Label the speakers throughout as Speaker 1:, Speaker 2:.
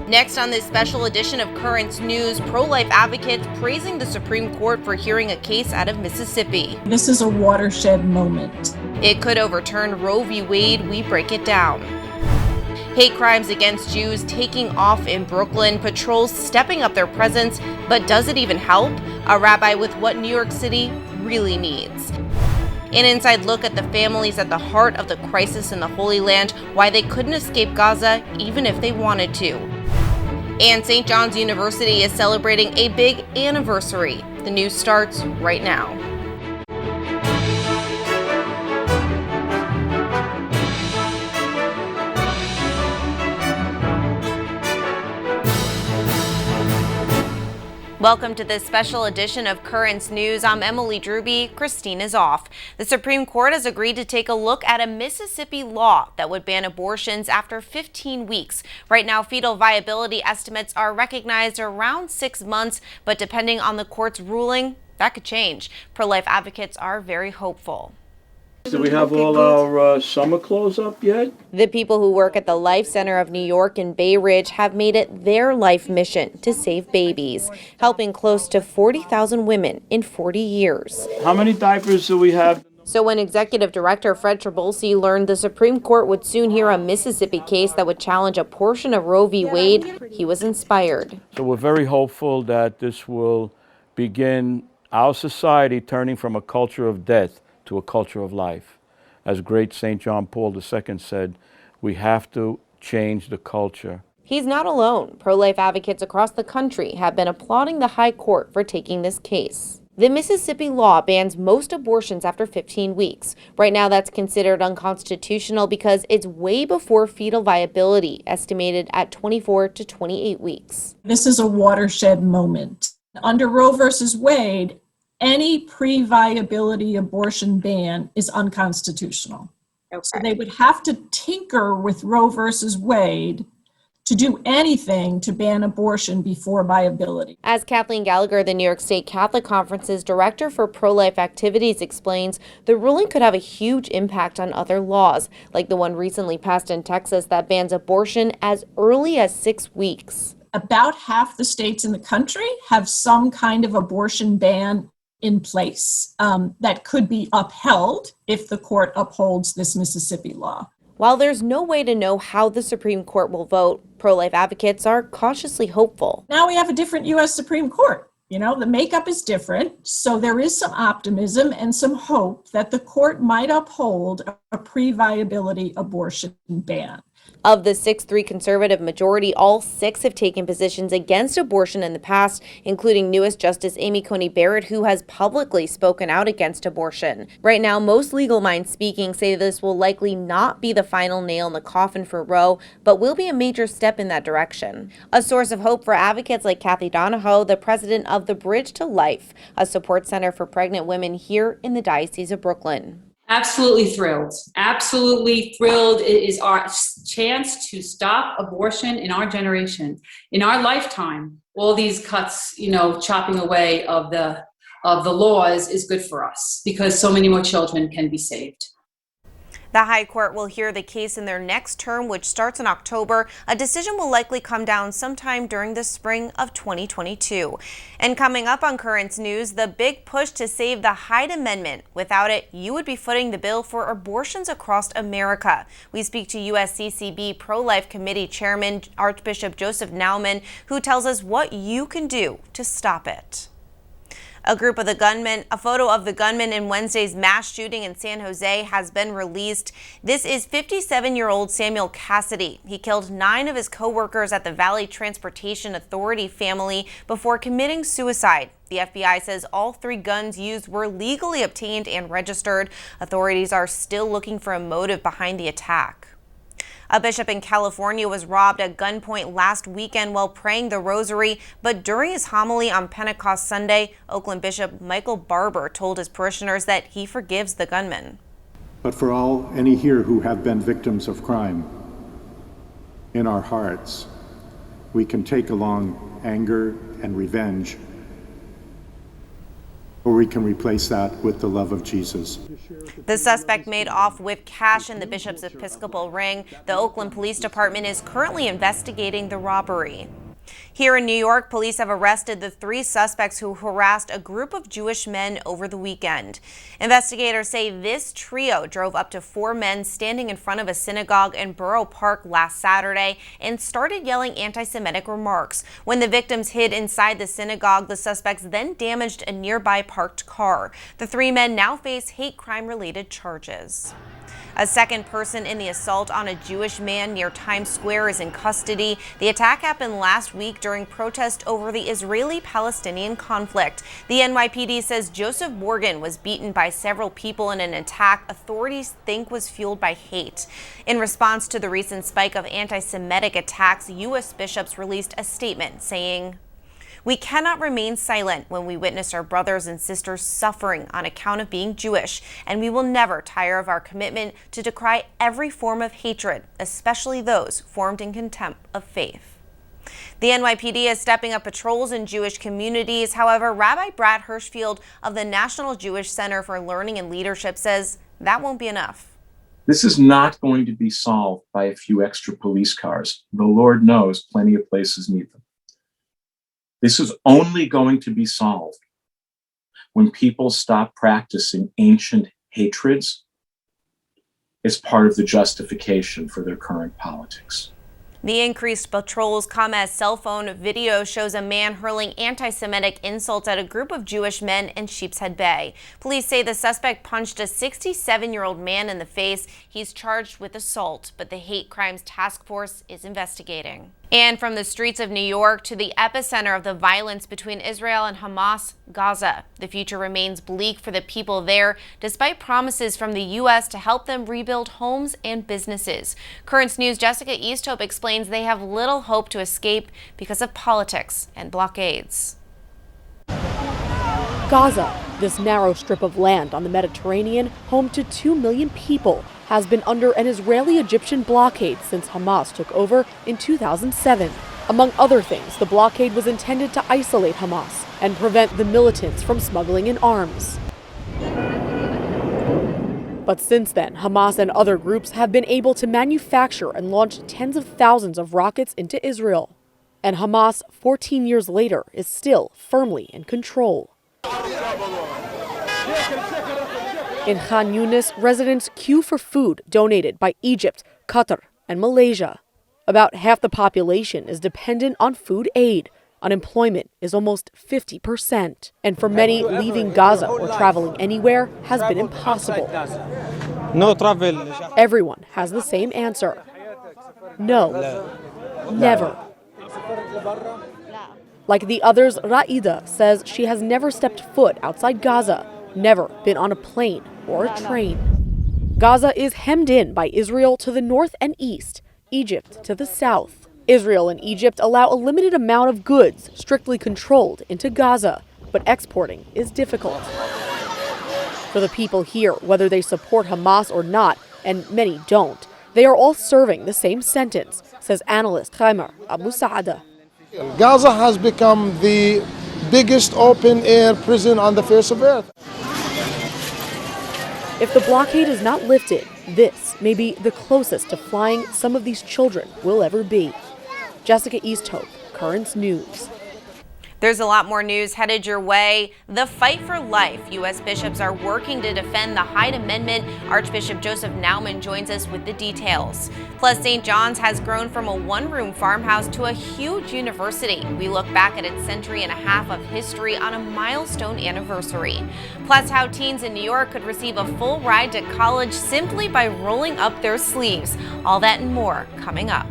Speaker 1: Next on this special edition of Currents News, pro-life advocates praising the Supreme Court for hearing a case out of Mississippi.
Speaker 2: This is a watershed moment.
Speaker 1: It could overturn Roe v. Wade. We break it down. Hate crimes against Jews taking off in Brooklyn, patrols stepping up their presence, but does it even help? A rabbi with what New York City really needs. An inside look at the families at the heart of the crisis in the Holy Land, why they couldn't escape Gaza even if they wanted to. And St. John's University is celebrating a big anniversary. The news starts right now. Welcome to this special edition of Currents News. I'm Emily Drewby. Christine is off. The Supreme Court has agreed to take a look at a Mississippi law that would ban abortions after 15 weeks. Right now, fetal viability estimates are recognized around 6 months, but depending on the court's ruling, that could change. Pro-life advocates are very hopeful.
Speaker 3: Do we have all our summer clothes up yet?
Speaker 1: The people who work at the Life Center of New York in Bay Ridge have made it their life mission to save babies, helping close to 40,000 women in 40 years.
Speaker 3: How many diapers do we have?
Speaker 1: So when Executive Director Fred Trabulsi learned the Supreme Court would soon hear a Mississippi case that would challenge a portion of Roe v. Wade, he was inspired.
Speaker 3: So we're very hopeful that this will begin our society turning from a culture of death to a culture of life. As great St. John Paul II said, we have to change the culture.
Speaker 1: He's not alone. Pro-life advocates across the country have been applauding the High Court for taking this case. The Mississippi law bans most abortions after 15 weeks. Right now, that's considered unconstitutional because it's way before fetal viability, estimated at 24 to 28 weeks.
Speaker 2: This is a watershed moment. Under Roe versus Wade, any pre-viability abortion ban is unconstitutional. Okay. So they would have to tinker with Roe versus Wade to do anything to ban abortion before viability.
Speaker 1: As Kathleen Gallagher, the New York State Catholic Conference's director for pro-life activities, explains, the ruling could have a huge impact on other laws, like the one recently passed in Texas that bans abortion as early as 6 weeks.
Speaker 2: About half the states in the country have some kind of abortion ban in place that could be upheld if the court upholds this Mississippi law.
Speaker 1: While there's no way to know how the Supreme Court will vote, pro-life advocates are cautiously hopeful.
Speaker 2: Now we have a different U.S. Supreme Court. You know, the makeup is different, so there is some optimism and some hope that the court might uphold a pre-viability abortion ban.
Speaker 1: Of the 6-3 conservative majority, all 6 have taken positions against abortion in the past, including newest Justice Amy Coney Barrett, who has publicly spoken out against abortion. Right now, most legal minds speaking say this will likely not be the final nail in the coffin for Roe, but will be a major step in that direction. A source of hope for advocates like Kathy Donahoe, the president of the Bridge to Life, a support center for pregnant women here in the Diocese of Brooklyn.
Speaker 4: Absolutely thrilled. Absolutely thrilled. It is our chance to stop abortion in our generation, in our lifetime. All these cuts, chopping away of the laws is good for us because so many more children can be saved.
Speaker 1: The High Court will hear the case in their next term, which starts in October. A decision will likely come down sometime during the spring of 2022. And coming up on Currents News, the big push to save the Hyde Amendment. Without it, you would be footing the bill for abortions across America. We speak to USCCB Pro-Life Committee Chairman Archbishop Joseph Naumann, who tells us what you can do to stop it. A photo of the gunman in Wednesday's mass shooting in San Jose has been released. This is 57-year-old Samuel Cassidy. He killed 9 of his co-workers at the Valley Transportation Authority family before committing suicide. The FBI says all 3 guns used were legally obtained and registered. Authorities are still looking for a motive behind the attack. A bishop in California was robbed at gunpoint last weekend while praying the rosary, but during his homily on Pentecost Sunday, Oakland Bishop Michael Barber told his parishioners that he forgives the gunman.
Speaker 5: But for any here who have been victims of crime, in our hearts, we can take along anger and revenge. or we can replace that with the love of Jesus.
Speaker 1: The suspect made off with cash in the bishop's Episcopal ring. The Oakland Police Department is currently investigating the robbery. Here in New York, police have arrested the 3 suspects who harassed a group of Jewish men over the weekend. Investigators say this trio drove up to 4 men standing in front of a synagogue in Borough Park last Saturday and started yelling anti-Semitic remarks. When the victims hid inside the synagogue, the suspects then damaged a nearby parked car. The 3 men now face hate crime-related charges. A second person in the assault on a Jewish man near Times Square is in custody. The attack happened last week during protest over the Israeli-Palestinian conflict. The NYPD says Joseph Morgan was beaten by several people in an attack authorities think was fueled by hate. In response to the recent spike of anti-Semitic attacks, U.S. bishops released a statement saying, "We cannot remain silent when we witness our brothers and sisters suffering on account of being Jewish, and we will never tire of our commitment to decry every form of hatred, especially those formed in contempt of faith." The NYPD is stepping up patrols in Jewish communities. However, Rabbi Brad Hirschfield of the National Jewish Center for Learning and Leadership says that won't be enough.
Speaker 6: This is not going to be solved by a few extra police cars. The Lord knows plenty of places need them. This is only going to be solved when people stop practicing ancient hatreds as part of the justification for their current politics.
Speaker 1: The increased patrols come as cell phone video shows a man hurling anti-Semitic insults at a group of Jewish men in Sheepshead Bay. Police say the suspect punched a 67-year-old man in the face. He's charged with assault, but the Hate Crimes Task Force is investigating. And from the streets of New York to the epicenter of the violence between Israel and Hamas, Gaza. The future remains bleak for the people there, despite promises from the U.S. to help them rebuild homes and businesses. Currents News' Jessica Easthope explains they have little hope to escape because of politics and blockades.
Speaker 7: Gaza, this narrow strip of land on the Mediterranean, home to 2 million people, has been under an Israeli-Egyptian blockade since Hamas took over in 2007. Among other things, the blockade was intended to isolate Hamas and prevent the militants from smuggling in arms. But since then, Hamas and other groups have been able to manufacture and launch tens of thousands of rockets into Israel. And Hamas, 14 years later, is still firmly in control. In Khan Yunis, residents queue for food donated by Egypt, Qatar, and Malaysia. About half the population is dependent on food aid. Unemployment is almost 50%. And for many, leaving Gaza or traveling anywhere has been impossible.
Speaker 8: No travel.
Speaker 7: Everyone has the same answer. No. Never. Like the others, Raida says she has never stepped foot outside Gaza, never been on a plane or a train. Gaza is hemmed in by Israel to the north and east, Egypt to the south. Israel and Egypt allow a limited amount of goods strictly controlled into Gaza, but exporting is difficult. For the people here, whether they support Hamas or not, and many don't, they are all serving the same sentence, says analyst Khaimer Abu Saada.
Speaker 9: Gaza has become the biggest open-air prison on the face of earth.
Speaker 7: If the blockade is not lifted, this may be the closest to flying some of these children will ever be. Jessica Easthope, Currents News.
Speaker 1: There's a lot more news headed your way. The fight for life. U.S. bishops are working to defend the Hyde Amendment. Archbishop Joseph Naumann joins us with the details. Plus, St. John's has grown from a one-room farmhouse to a huge university. We look back at its century and a half of history on a milestone anniversary. Plus, how teens in New York could receive a full ride to college simply by rolling up their sleeves. All that and more coming up.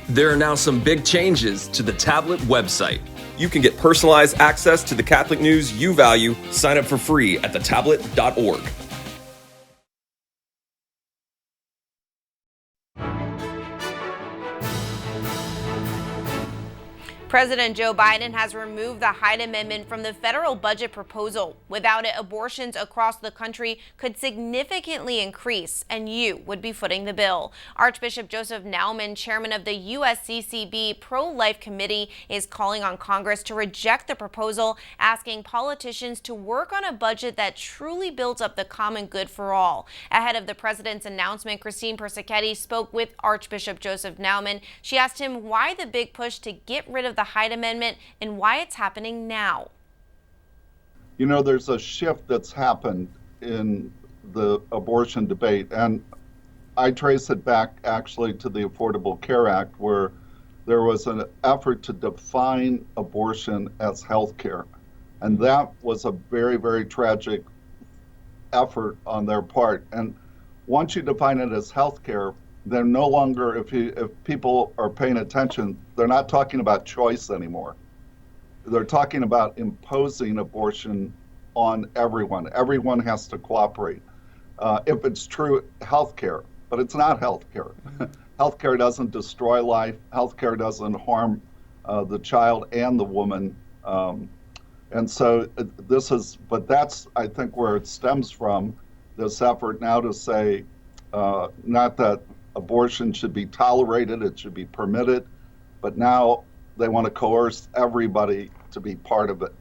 Speaker 10: There are now some big changes to the Tablet website. You can get personalized access to the Catholic news you value. Sign up for free at thetablet.org.
Speaker 1: President Joe Biden has removed the Hyde Amendment from the federal budget proposal. Without it, abortions across the country could significantly increase, and you would be footing the bill. Archbishop Joseph Naumann, chairman of the USCCB Pro-Life Committee, is calling on Congress to reject the proposal, asking politicians to work on a budget that truly builds up the common good for all. Ahead of the president's announcement, Christine Persichetti spoke with Archbishop Joseph Naumann. She asked him why the big push to get rid of the Hyde Amendment and why it's happening now.
Speaker 11: You know, there's a shift that's happened in the abortion debate, and I trace it back actually to the Affordable Care Act, where there was an effort to define abortion as health care. And that was a very, very tragic effort on their part. And once you define it as health care, they're no longer, if people are paying attention, they're not talking about choice anymore. They're talking about imposing abortion on everyone. Everyone has to cooperate. If it's true healthcare, but it's not healthcare. Healthcare doesn't destroy life. Healthcare doesn't harm the child and the woman. And so but that's, I think, where it stems from, this effort now to say, not that abortion should be tolerated, it should be permitted, but now they want to coerce everybody to be part of it.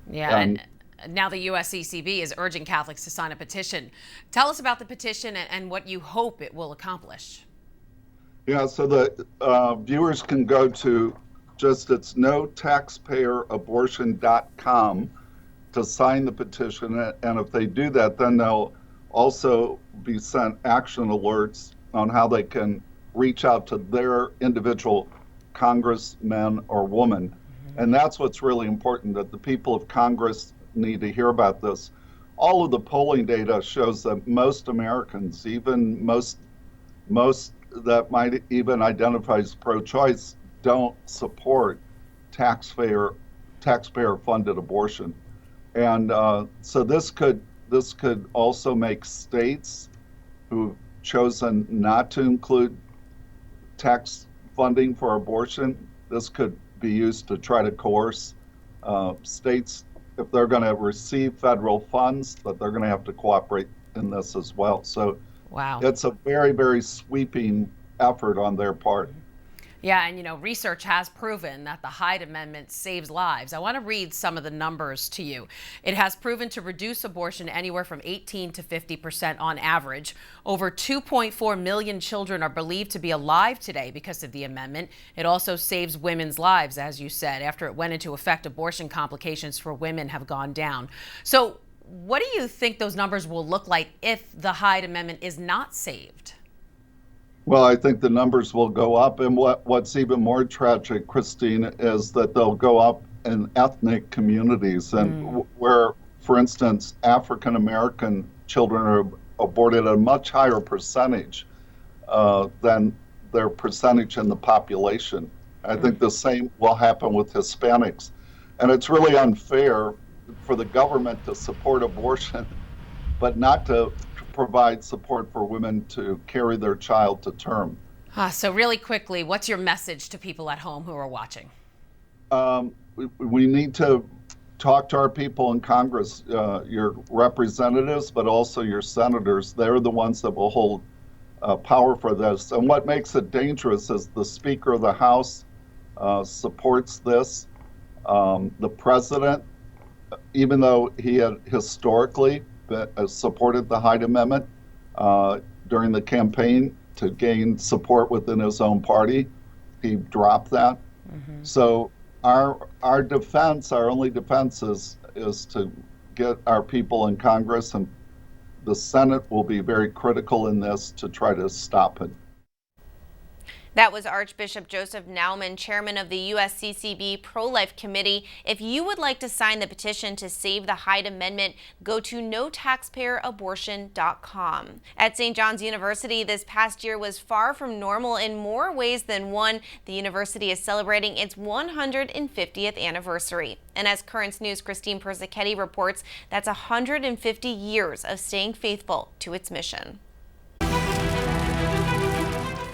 Speaker 12: Yeah, and now the USCCB is urging Catholics to sign a petition. Tell us about the petition and what you hope it will accomplish.
Speaker 11: Yeah, so the viewers can go to it's notaxpayerabortion.com to sign the petition, and if they do that, then they'll also be sent action alerts on how they can reach out to their individual congressman or woman. And that's what's really important, that the people of Congress need to hear about this. All of the polling data shows that most Americans, even most that might even identify as pro-choice, don't support taxpayer-funded abortion. And so this could also make states who've chosen not to include tax funding for abortion, this could be used to try to coerce states, if they're going to receive federal funds, that they're going to have to cooperate in this as well. So
Speaker 12: wow,
Speaker 11: it's a very, very sweeping effort on their part.
Speaker 12: Yeah, and research has proven that the Hyde Amendment saves lives. I want to read some of the numbers to you. It has proven to reduce abortion anywhere from 18 to 50% on average. Over 2.4 million children are believed to be alive today because of the amendment. It also saves women's lives, as you said. After it went into effect, abortion complications for women have gone down. So what do you think those numbers will look like if the Hyde Amendment is not saved?
Speaker 11: Well, I think the numbers will go up, and what's even more tragic, Christine, is that they'll go up in ethnic communities, and where, for instance, African American children are aborted at a much higher percentage than their percentage in the population. I think the same will happen with Hispanics, and it's really unfair for the government to support abortion, but not to provide support for women to carry their child to term.
Speaker 12: So really quickly, what's your message to people at home who are watching?
Speaker 11: We need to talk to our people in Congress, your representatives, but also your senators. They're the ones that will hold power for this. And what makes it dangerous is the Speaker of the House supports this. The president, even though he had historically supported the Hyde Amendment during the campaign to gain support within his own party, he dropped that. So our defense, our only defense is to get our people in Congress, and the Senate will be very critical in this to try to stop it.
Speaker 1: That was Archbishop Joseph Naumann, chairman of the USCCB Pro-Life Committee. If you would like to sign the petition to save the Hyde Amendment, go to notaxpayerabortion.com. At St. John's University, this past year was far from normal in more ways than one. The university is celebrating its 150th anniversary. And as Currents News' Christine Persichetti reports, that's 150 years of staying faithful to its mission.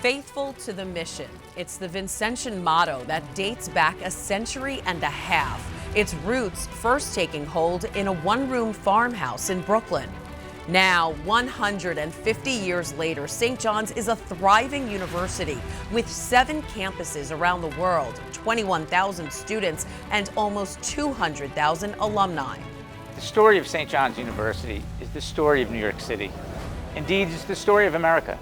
Speaker 12: Faithful to the mission. It's the Vincentian motto that dates back a century and a half. Its roots first taking hold in a one-room farmhouse in Brooklyn. Now, 150 years later, St. John's is a thriving university with 7 campuses around the world, 21,000 students, and almost 200,000 alumni.
Speaker 13: The story of St. John's University is the story of New York City. Indeed, it's the story of America.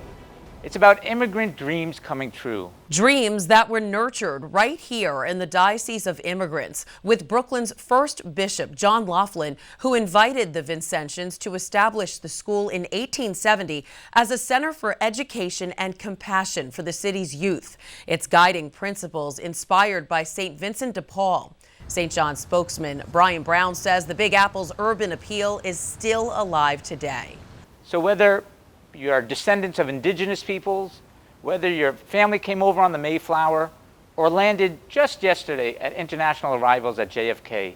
Speaker 13: It's about immigrant dreams coming true.
Speaker 12: Dreams that were nurtured right here in the Diocese of Immigrants with Brooklyn's first bishop, John Laughlin, who invited the Vincentians to establish the school in 1870 as a center for education and compassion for the city's youth. Its guiding principles inspired by St. Vincent de Paul. St. John's spokesman Brian Brown says the Big Apple's urban appeal is still alive today.
Speaker 13: So whether you are descendants of indigenous peoples, whether your family came over on the Mayflower or landed just yesterday at international arrivals at JFK,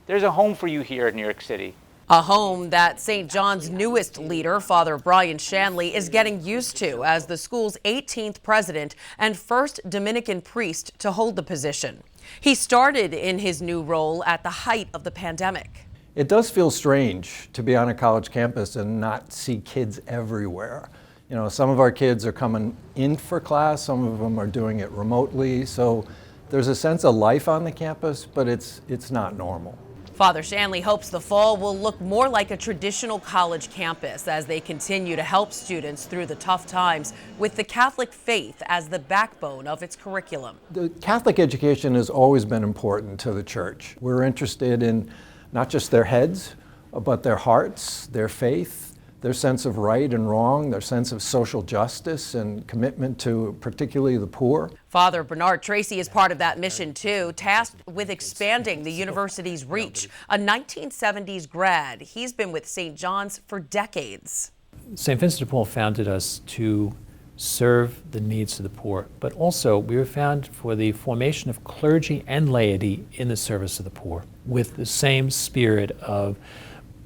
Speaker 13: there's a home for you here in New York City.
Speaker 12: A home that St. John's newest leader, Father Brian Shanley, is getting used to as the school's 18th president and first Dominican priest to hold the position. He started in his new role at the height of the pandemic.
Speaker 14: It does feel strange to be on a college campus and not see kids everywhere. You know, some of our kids are coming in for class, some of them are doing it remotely, so there's a sense of life on the campus, but it's not normal.
Speaker 12: Father Shanley hopes the fall will look more like a traditional college campus as they continue to help students through the tough times with the Catholic faith as the backbone of its curriculum.
Speaker 14: The Catholic education has always been important to the church. We're interested in not just their heads, but their hearts, their faith, their sense of right and wrong, their sense of social justice and commitment to particularly the poor.
Speaker 12: Father Bernard Tracy is part of that mission too, tasked with expanding the university's reach. A 1970s grad, he's been with St. John's for decades.
Speaker 15: St. Vincent de Paul founded us to serve the needs of the poor, but also we were found for the formation of clergy and laity in the service of the poor, with the same spirit of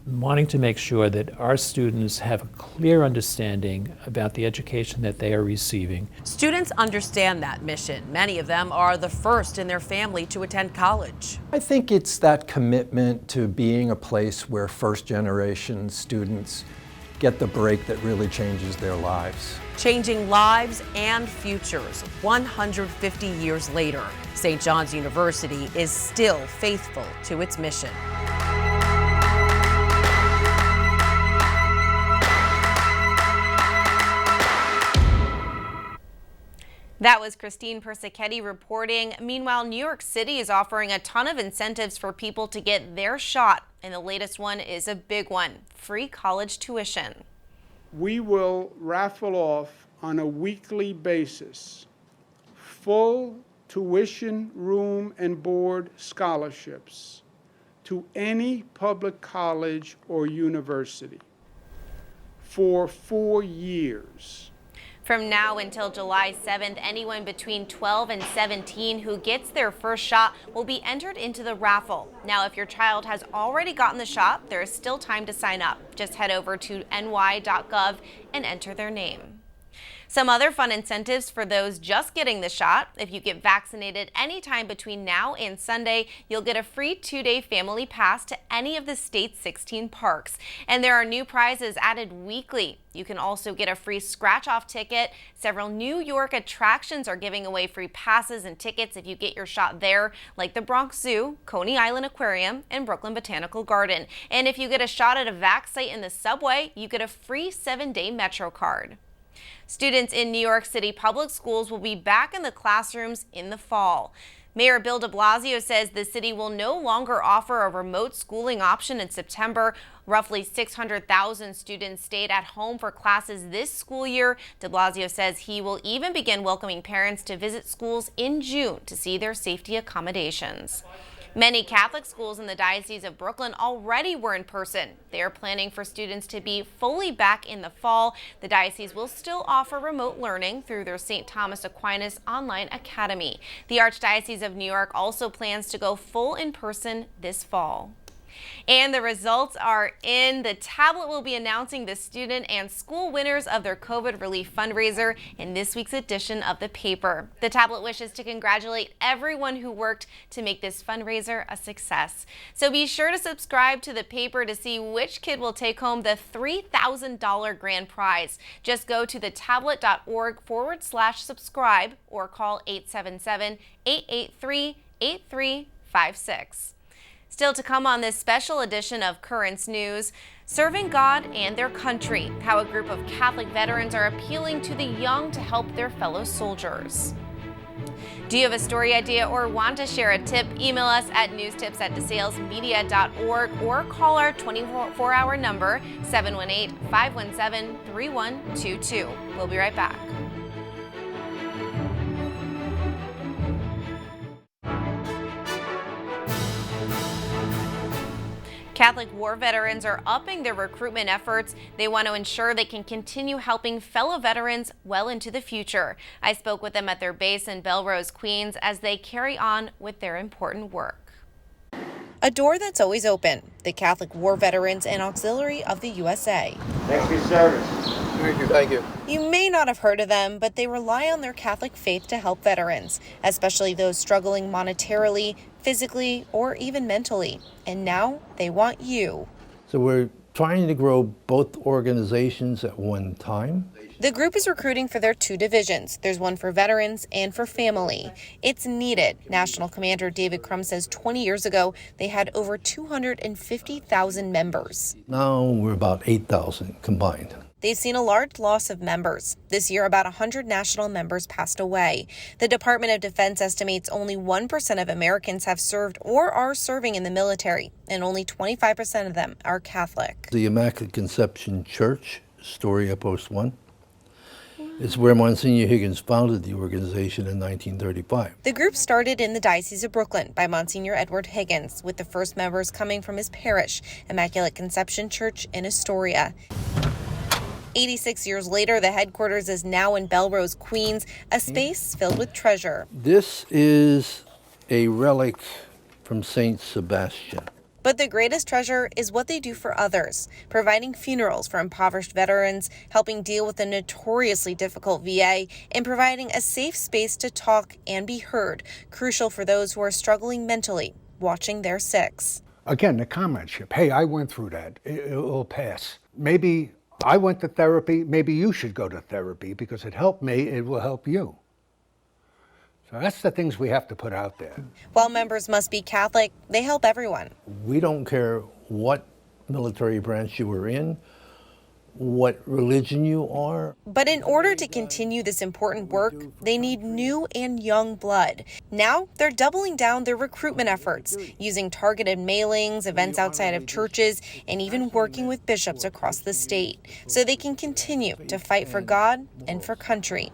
Speaker 15: wanting to make sure that our students have a clear understanding about the education that they are receiving.
Speaker 12: Students understand that mission. Many of them are the first in their family to attend college.
Speaker 14: I think it's that commitment to being a place where first-generation students get the break that really changes their lives.
Speaker 12: Changing lives and futures 150 years later. St. John's University is still faithful to its mission.
Speaker 1: That was Christine Persichetti reporting. Meanwhile, New York City is offering a ton of incentives for people to get their shot. And the latest one is a big one: free college tuition.
Speaker 16: We will raffle off on a weekly basis full tuition, room, and board scholarships to any public college or university for 4 years.
Speaker 1: From now until July 7th, anyone between 12 and 17 who gets their first shot will be entered into the raffle. Now, if your child has already gotten the shot, there is still time to sign up. Just head over to ny.gov and enter their name. Some other fun incentives for those just getting the shot: if you get vaccinated anytime between now and Sunday, you'll get a free 2-day family pass to any of the state's 16 parks. And there are new prizes added weekly. You can also get a free scratch-off ticket. Several New York attractions are giving away free passes and tickets if you get your shot there, like the Bronx Zoo, Coney Island Aquarium, and Brooklyn Botanical Garden. And if you get a shot at a vac site in the subway, you get a free 7-day Metro card. Students in New York City public schools will be back in the classrooms in the fall. Mayor Bill de Blasio says the city will no longer offer a remote schooling option in September. Roughly 600,000 students stayed at home for classes this school year. De Blasio says he will even begin welcoming parents to visit schools in June to see their safety accommodations. Many Catholic schools in the Diocese of Brooklyn already were in person. They are planning for students to be fully back in the fall. The diocese will still offer remote learning through their St. Thomas Aquinas Online Academy. The Archdiocese of New York also plans to go full in person this fall. And the results are in. The tablet will be announcing the student and school winners of their COVID relief fundraiser in this week's edition of the paper. The tablet wishes to congratulate everyone who worked to make this fundraiser a success. So be sure to subscribe to the paper to see which kid will take home the $3,000 grand prize. Just go to thetablet.org/subscribe or call 877-883-8356. Still to come on this special edition of Currents News, serving God and their country, how a group of Catholic veterans are appealing to the young to help their fellow soldiers. Do you have a story idea or want to share a tip? Email us at newstips@desalesmedia.org or call our 24-hour number 718-517-3122. We'll be right back. Catholic war veterans are upping their recruitment efforts. They want to ensure they can continue helping fellow veterans well into the future. I spoke with them at their base in Belrose, Queens, as they carry on with their important work. A door that's always open. The Catholic War Veterans and Auxiliary of the USA.
Speaker 17: Thanks for your service. Thank you. Thank you.
Speaker 1: You may not have heard of them, but they rely on their Catholic faith to help veterans, especially those struggling monetarily, physically, or even mentally. And now they want you.
Speaker 18: So we're trying to grow both organizations at one time.
Speaker 1: The group is recruiting for their two divisions. There's one for veterans and for family. It's needed. National Commander David Crum says 20 years ago, they had over 250,000 members.
Speaker 18: Now we're about 8,000 combined.
Speaker 1: They've seen a large loss of members. This year, about 100 national members passed away. The Department of Defense estimates only 1% of Americans have served or are serving in the military, and only 25% of them are Catholic.
Speaker 18: The Immaculate Conception Church, Astoria Post 1, is where Monsignor Higgins founded the organization in 1935.
Speaker 1: The group started in the Diocese of Brooklyn by Monsignor Edward Higgins, with the first members coming from his parish, Immaculate Conception Church in Astoria. 86 years later, the headquarters is now in Belrose, Queens, a space filled with treasure.
Speaker 18: This is a relic from Saint Sebastian.
Speaker 1: But the greatest treasure is what they do for others, providing funerals for impoverished veterans, helping deal with the notoriously difficult VA, and providing a safe space to talk and be heard, crucial for those who are struggling mentally, watching their sicks.
Speaker 19: Again, the comradeship. Hey, I went through that. It'll pass. Maybe I went to therapy. Maybe you should go to therapy because it helped me. It will help you. So that's the things we have to put out there.
Speaker 1: While members must be Catholic, they help everyone.
Speaker 18: We don't care what military branch you were in, what religion you are.
Speaker 1: But in order to continue this important work, they need new and young blood. Now, they're doubling down their recruitment efforts, using targeted mailings, events outside of churches, and even working with bishops across the state, so they can continue to fight for God and for country.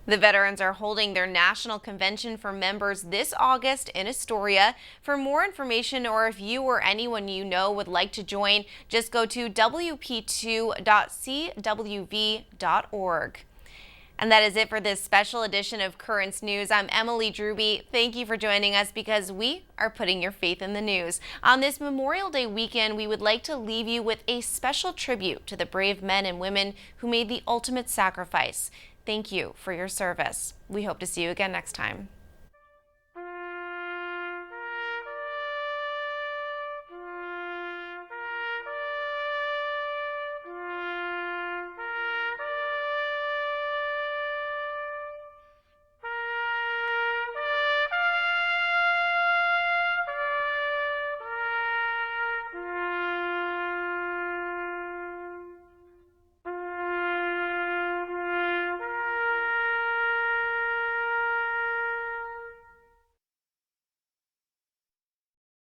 Speaker 1: The veterans are holding their national convention for members this August in Astoria. For more information, or if you or anyone you know would like to join, just go to wp2.cwv.org. And that is it for this special edition of Currents News. I'm Emily Drewby. Thank you for joining us, because we are putting your faith in the news. On this Memorial Day weekend, we would like to leave you with a special tribute to the brave men and women who made the ultimate sacrifice. Thank you for your service. We hope to see you again next time.